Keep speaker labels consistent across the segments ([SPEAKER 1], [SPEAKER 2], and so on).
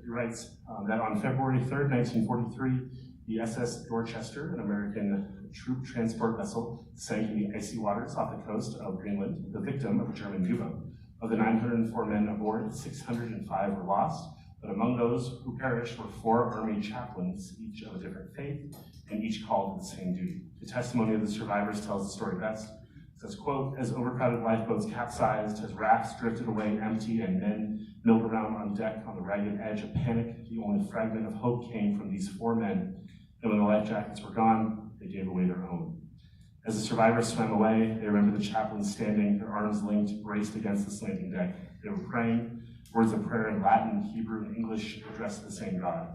[SPEAKER 1] He writes that on February 3rd, 1943, the SS Dorchester, an American troop transport vessel, sank in the icy waters off the coast of Greenland, the victim of a German U-boat. Of the 904 men aboard, 605 were lost, but among those who perished were 4 Army chaplains, each of a different faith, and each called to the same duty. The testimony of the survivors tells the story best. It says, quote, as overcrowded lifeboats capsized, as rafts drifted away empty and men milled around on deck on the ragged edge of panic, the only fragment of hope came from these 4 men, and when the life jackets were gone, they gave away their own. As the survivors swam away, they remember the chaplains standing, their arms linked, braced against the slanting deck. They were praying, words of prayer in Latin, Hebrew, and English addressed to the same God.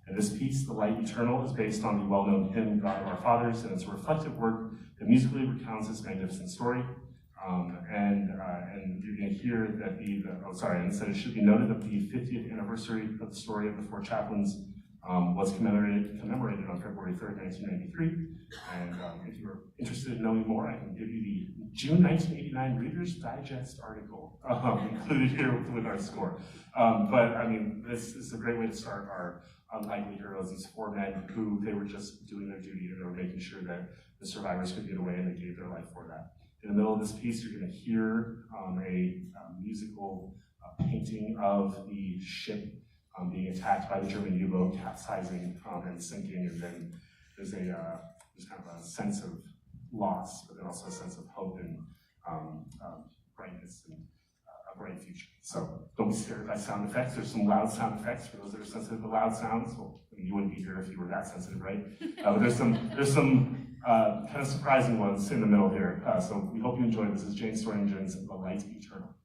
[SPEAKER 1] And this piece, The Light Eternal, is based on the well-known hymn, God of Our Fathers, and it's a reflective work that musically recounts this magnificent story. And you're going to hear that and it said it should be noted that the 50th anniversary of the story of the 4 chaplains was commemorated on February 3rd, 1993. And if you're interested in knowing more, I can give you the June 1989 Reader's Digest article included here with our score. But I mean, this is a great way to start our unlikely heroes, these 4 men who they were just doing their duty and they were making sure that the survivors could get away, and they gave their life for that. In the middle of this piece, you're going to hear a musical painting of the ship being attacked by the German U-boat, capsizing and sinking, and then there's kind of a sense of loss, but then also a sense of hope and brightness and a bright future. So don't be scared by sound effects. There's some loud sound effects for those that are sensitive to loud sounds. Well, I mean, you wouldn't be here if you were that sensitive, right? But there's some kind of surprising ones in the middle here. So we hope you enjoy. This is Jane Swearingen's The Light Eternal.